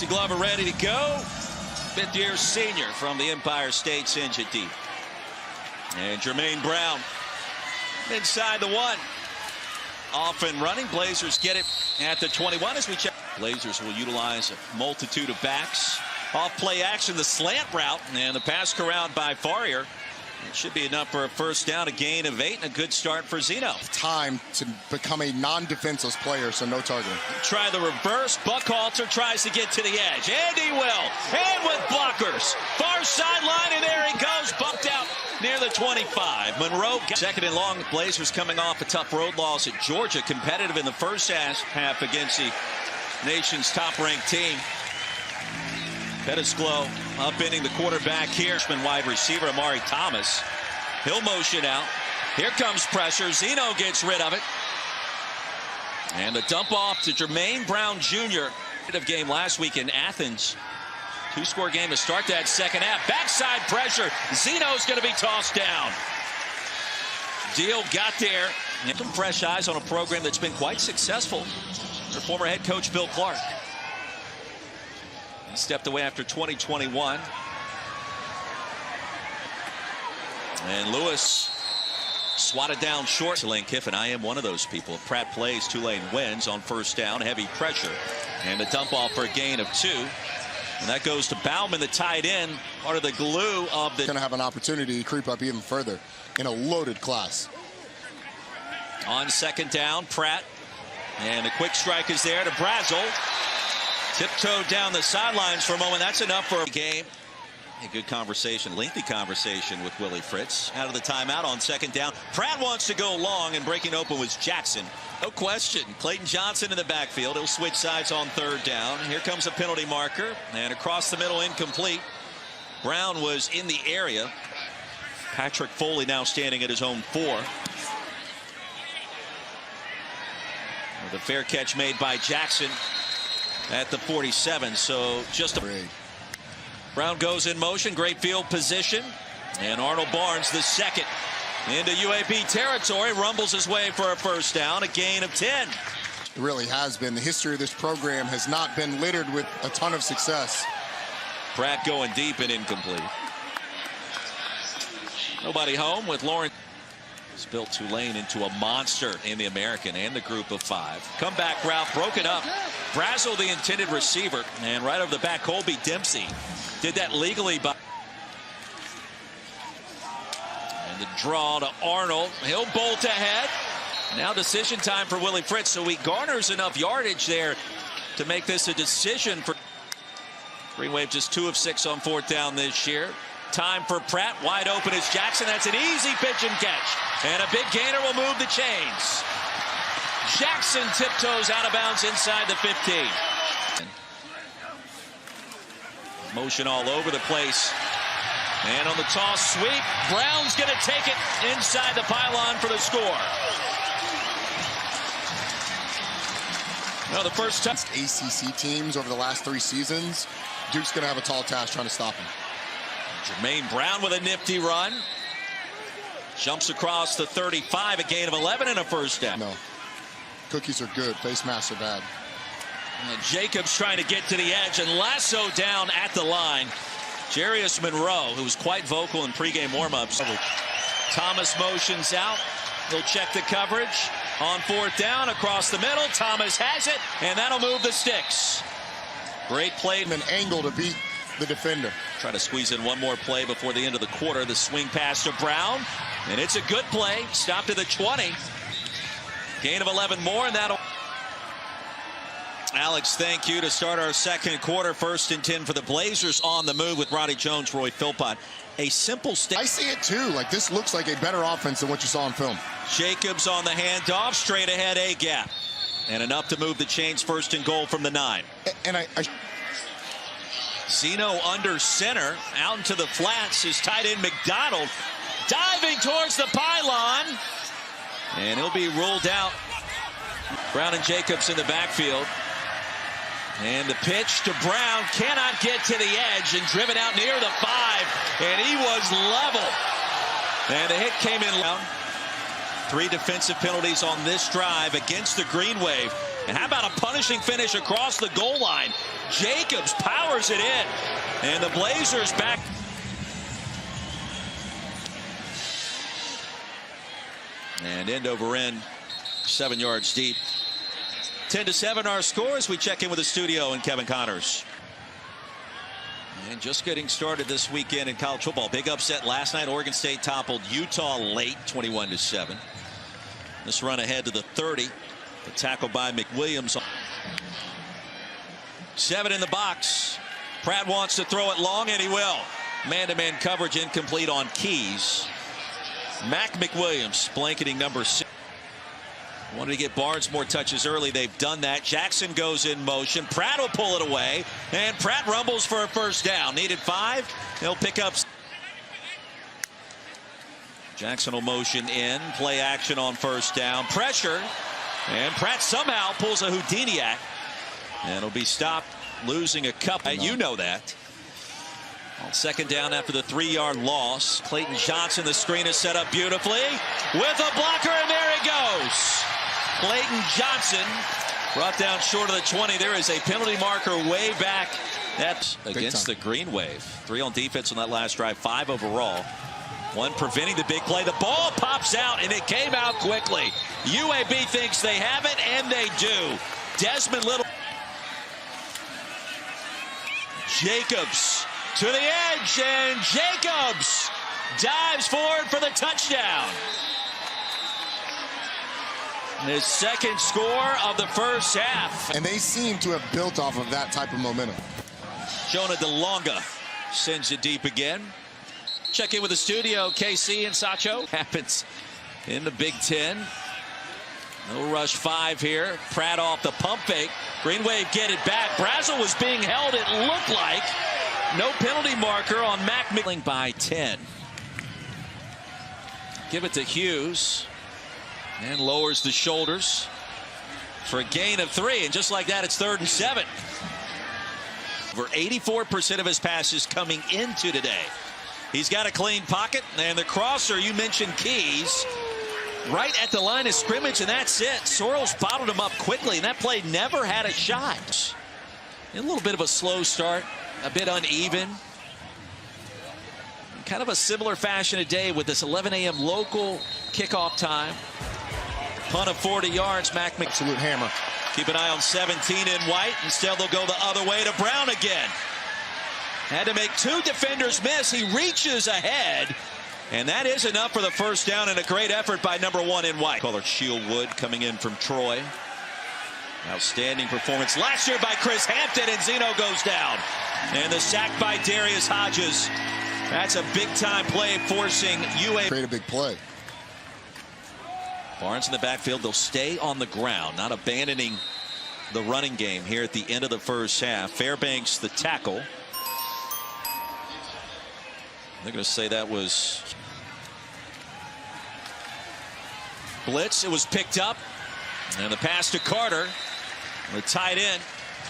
Glover ready to go. Fifth-year senior from the Empire State Sinja deep. And Jermaine Brown inside the 1. Off and running. Blazers get it at the 21 as we check. Blazers will utilize a multitude of backs. Off play action, the slant route, and the pass corralled by Farrier. It should be enough for a first down, a gain of 8, and a good start for Zeno. Time to become a non-defenseless player, so no targeting. Try the reverse. Buckhalter tries to get to the edge, and he will. And with blockers. Far sideline, and there he goes. Bumped out near the 25. Monroe, second and long. Blazers coming off a tough road loss at Georgia. Competitive in the first half against the nation's top-ranked team. Pettisglow upending the quarterback here. Wide receiver Amari Thomas. He'll motion out. Here comes pressure. Zeno gets rid of it. And the dump off to Jermaine Brown Jr. Of game last week in Athens. 2-score game to start that second half. Backside pressure. Zeno's going to be tossed down. Deal got there. Some fresh eyes on a program that's been quite successful. Their former head coach Bill Clark. He stepped away after 2021. And Lewis swatted down short. Tulane Kiffin, I am one of those people. If Pratt plays, Tulane wins on first down. Heavy pressure. And a dump off for a gain of 2. And that goes to Bauman, the tight end. Part of the glue of the... Going to have an opportunity to creep up even further in a loaded class. On second down, Pratt. And the quick strike is there to Brazel. Tiptoed down the sidelines for a moment. That's enough for a game. A good conversation, lengthy conversation with Willie Fritz. Out of the timeout on second down. Pratt wants to go long, and breaking open was Jackson. No question. Clayton Johnson in the backfield. He'll switch sides on third down. Here comes a penalty marker. And across the middle, incomplete. Brown was in the area. Patrick Foley now standing at his own 4. The fair catch made by Jackson at the 47. So just a... Brown goes in motion. Great field position. And Arnold Barnes, the second, into UAB territory, rumbles his way for a first down, a gain of 10. It really has been. The history of this program has not been littered with a ton of success. Pratt going deep and incomplete. Nobody home with Lawrence. It's built Tulane into a monster in the American and the group of 5. Comeback route broken up. Brazel, the intended receiver, and right over the back, Colby Dempsey did that legally. And the draw to Arnold. He'll bolt ahead. Now decision time for Willie Fritz. So he garners enough yardage there to make this a decision for Green Wave. Just 2 of 6 on fourth down this year. Time for Pratt. Wide open is Jackson. That's an easy pitch and catch. And a big gainer will move the chains. Jackson tiptoes out of bounds inside the 15. Motion all over the place. And on the toss sweep, Brown's going to take it inside the pylon for the score. Well, the first time. ACC teams over the last 3 seasons, Duke's going to have a tall task trying to stop him. Jermaine Brown with a nifty run. Jumps across the 35, a gain of 11 and a first down. No. Cookies are good. Face masks are bad. Jacobs trying to get to the edge and lasso down at the line. Jarius Monroe, who was quite vocal in pregame warmups. Thomas motions out. He'll check the coverage on fourth down across the middle. Thomas has it, and that'll move the sticks. Great play. An angle to beat the defender. Try to squeeze in one more play before the end of the quarter. The swing pass to Brown, and it's a good play. Stopped at the 20. Gain of 11 more, and that'll... Alex, thank you to start our second quarter. 1st and 10 for the Blazers on the move with Roddy Jones, Roy Philpott. A simple stick. I see it too. Like, this looks like a better offense than what you saw in film. Jacobs on the handoff, straight ahead, a gap. And enough to move the chains. 1st and goal from the 9. And Zeno under center, out into the flats. His tight end McDonald diving towards the pylon. And he'll be ruled out. Brown and Jacobs in the backfield. And the pitch to Brown, cannot get to the edge, and driven out near the 5. And he was level. And the hit came in loud. 3 defensive penalties on this drive against the Green Wave. And how about a punishing finish across the goal line? Jacobs powers it in. And the Blazers back. And end over end, 7 yards deep. 10-7 our score as we check in with the studio and Kevin Connors. And just getting started this weekend in college football. Big upset last night. Oregon State toppled Utah late, 21-7. This run ahead to the 30. The tackle by McWilliams. 7 in the box. Pratt wants to throw it long, and he will. Man-to-man coverage incomplete on Keys. Mac McWilliams blanketing number 6. Wanted to get Barnes more touches early. They've done that. Jackson goes in motion. Pratt will pull it away. And Pratt rumbles for a first down. Needed 5. He'll pick up. Jackson will motion in. Play action on first down. Pressure. And Pratt somehow pulls a Houdiniac. And it'll be stopped, losing a couple. You know that. On second down after the 3-yard loss. Clayton Johnson, the screen is set up beautifully. With a blocker, and there it goes. Clayton Johnson brought down short of the 20. There is a penalty marker way back. That's against the Green Wave. 3 on defense on that last drive, 5 overall. 1 preventing the big play. The ball pops out, and it came out quickly. UAB thinks they have it, and they do. Desmond Little. Jacobs to the edge, and Jacobs dives forward for the touchdown. His second score of the first half. And they seem to have built off of that type of momentum. Jonah DeLonga sends it deep again. Check in with the studio. KC and Sacho. Happens in the Big Ten. No rush 5 here. Pratt off the pump fake. Green Wave get it back. Brazel was being held, it looked like. No penalty marker on Mac McWilliams by 10. Give it to Hughes. And lowers the shoulders for a gain of 3. And just like that, it's 3rd and 7. Over 84% of his passes coming into today. He's got a clean pocket. And the crosser, you mentioned Keys, right at the line of scrimmage, and that's it. Sorrells bottled him up quickly, and that play never had a shot. A little bit of a slow start, a bit uneven. Kind of a similar fashion today with this 11 a.m. local kickoff time. Punt of 40 yards. Mac McWilliams. Absolute hammer. Keep an eye on 17 in white. Instead, they'll go the other way to Brown again. Had to make 2 defenders miss. He reaches ahead. And that is enough for the first down, and a great effort by number 1 in white. Caller Shieldwood coming in from Troy. Outstanding performance last year by Chris Hampton, and Zeno goes down. And the sack by Darius Hodges. That's a big-time play, forcing UAB. Create a big play. Barnes in the backfield. They'll stay on the ground, not abandoning the running game here at the end of the first half. Fairbanks, the tackle. They're going to say that was blitz. It was picked up. And the pass to Carter. The tight end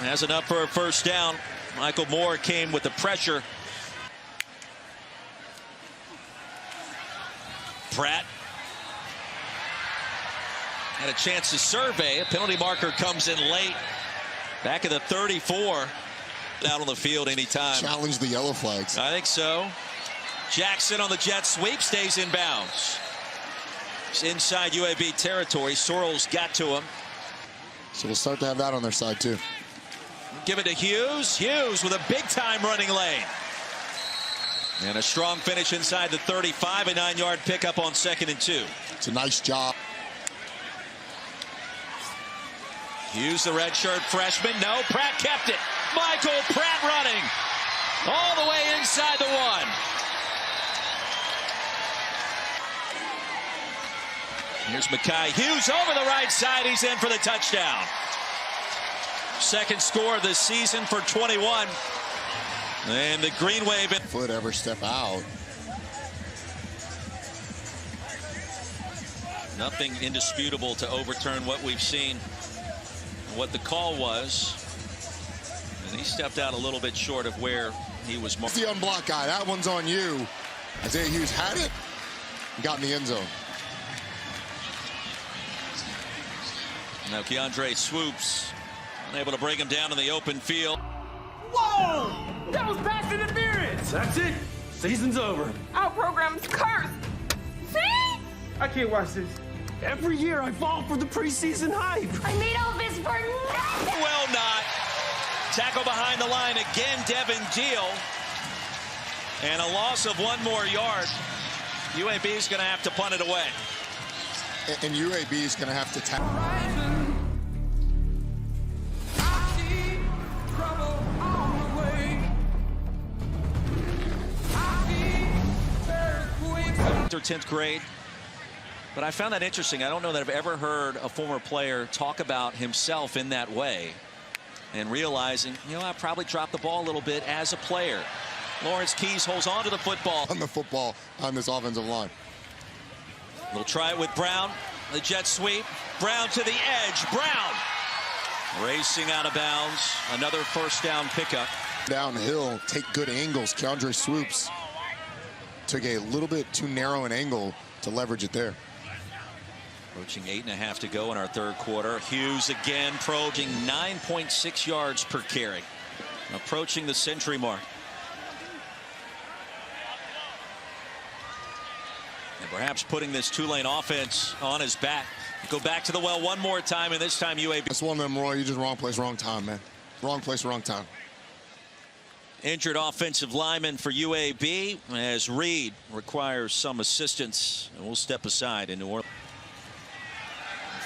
has enough for a first down. Michael Moore came with the pressure. Pratt had a chance to survey. A penalty marker comes in late. Back at the 34. Out on the field anytime. Challenge the yellow flags. I think so. Jackson on the jet sweep, stays in bounds. It's inside UAB territory. Sorrells got to him. So we'll start to have that on their side too. Give it to Hughes. Hughes with a big-time running lane. And a strong finish inside the 35. A 9-yard pickup on 2nd and 2. It's a nice job. Hughes, the redshirt freshman. No, Pratt kept it. Michael Pratt running all the way inside the 1. Here's Mekhi Hughes over the right side. He's in for the touchdown. Second score of the season for 21. And the Green Wave. Foot ever step out. Nothing indisputable to overturn what we've seen, what the call was. And he stepped out a little bit short of where he was. It's the unblocked guy. That one's on you. Isaiah Hughes had it and got in the end zone. Now Keandre swoops, unable to break him down in the open field. Whoa! That was pass interference! That's it. Season's over. Our program's cursed. See? I can't watch this. Every year I fall for the preseason hype. I made all this for nothing. Well, not. Tackle behind the line again, Devin Deal. And a loss of 1 more yard. UAB is going to have to punt it away. And UAB is going to have to tackle. Their 10th grade. But I found that interesting. I don't know that I've ever heard a former player talk about himself in that way and realizing, you know, I probably dropped the ball a little bit as a player. Lawrence Keys holds on to the football. On the football on this offensive line. We'll try it with Brown. The jet sweep. Brown to the edge. Brown racing out of bounds. Another first down pickup. Downhill, take good angles. Keandre swoops. Took a little bit too narrow an angle to leverage it there. Approaching 8.5 to go in our third quarter. Hughes again probing 9.6 yards per carry. Approaching the century mark. And perhaps putting this Tulane offense on his back. Go back to the well one more time, and this time UAB. That's one of them, Roy. You just wrong place, wrong time, man. Wrong place, wrong time. Injured offensive lineman for UAB as Reed requires some assistance, and we'll step aside in New Orleans.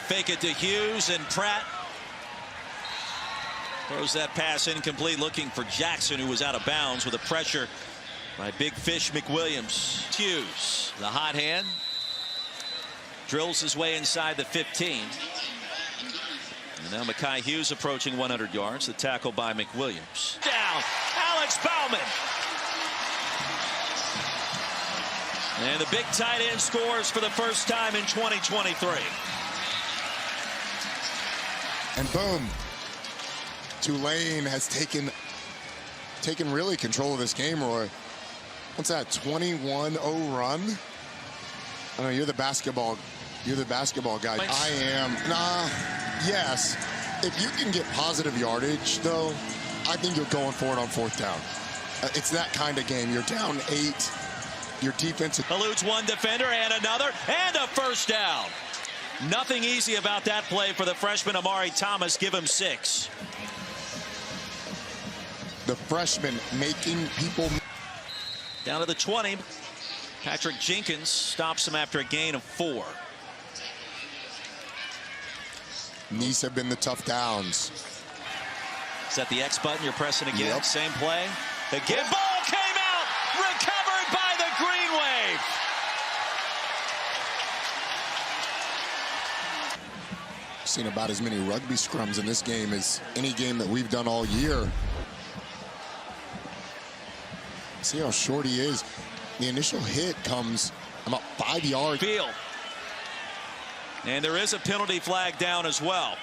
Fake it to Hughes, and Pratt throws that pass incomplete, looking for Jackson, who was out of bounds with a pressure by Big Fish McWilliams. Hughes, the hot hand, drills his way inside the 15. And now Mekhi Hughes approaching 100 yards. The tackle by McWilliams. Down, Alex Bauman. And the big tight end scores for the first time in 2023. And boom, Tulane has taken really control of this game, Roy. What's that, 21-0 run? I know you're the basketball guy. I am. Yes. If you can get positive yardage, though, I think you're going for it on 4th down. It's that kind of game. You're down 8. Your defense eludes one defender and another, and a first down. Nothing easy about that play for the freshman Amari Thomas. Give him 6. The freshman making people. Down to the 20. Patrick Jenkins stops him after a gain of 4. These have been the tough downs. Is that the X button you're pressing again? Yep. Same play. Again, ball came out, recovered by the Green Wave. Seen about as many rugby scrums in this game as any game that we've done all year. See how short he is. The initial hit comes about 5 yards. Field. And there is a penalty flag down as well.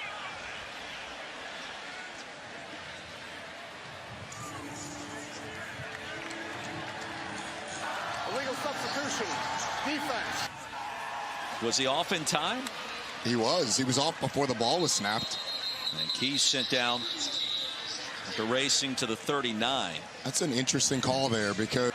Illegal substitution. Defense. Was he off in time? He was. He was off before the ball was snapped. And Keys sent down after racing to the 39. That's an interesting call there because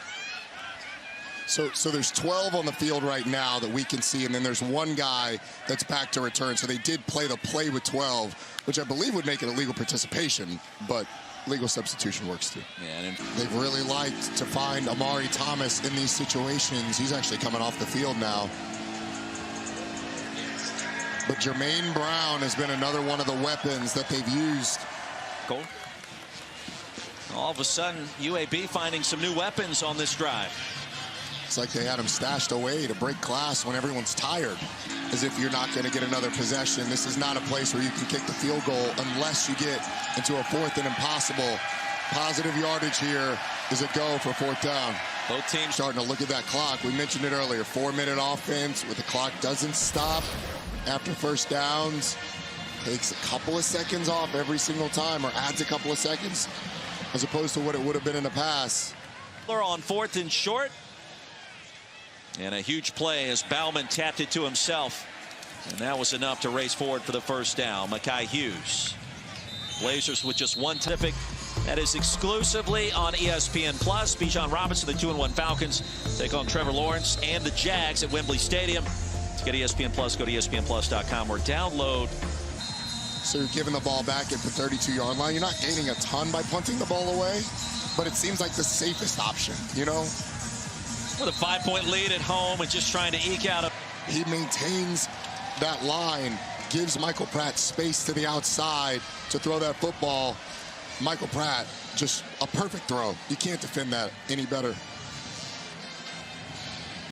so there's 12 on the field right now that we can see, and then there's one guy that's back to return. So they did play the play with 12, which I believe would make it illegal participation, but legal substitution works too. Yeah, and they've really liked to find Amari Thomas in these situations. He's actually coming off the field now. But Jermaine Brown has been another one of the weapons that they've used. Goal. All of a sudden, UAB finding some new weapons on this drive. It's like they had him stashed away to break glass when everyone's tired, as if you're not going to get another possession. This is not a place where you can kick the field goal unless you get into a 4th and impossible. Positive yardage here is a go for 4th down. Both teams starting to look at that clock. We mentioned it earlier, 4-minute offense where the clock doesn't stop after first downs. Takes a couple of seconds off every single time, or adds a couple of seconds, as opposed to what it would have been in the past. On 4th and short. And a huge play as Bauman tapped it to himself. And that was enough to race forward for the first down. Mekhi Hughes. Blazers with just one Pacific. That is exclusively on ESPN+. Bijan Robinson, the 2-1 Falcons, take on Trevor Lawrence and the Jags at Wembley Stadium. To get ESPN+, go to ESPNplus.com or download. So you're giving the ball back at the 32-yard line. You're not gaining a ton by punting the ball away, but it seems like the safest option, you know? With a 5-point lead at home and just trying to eke out a... He maintains that line, gives Michael Pratt space to the outside to throw that football. Michael Pratt, just a perfect throw. You can't defend that any better.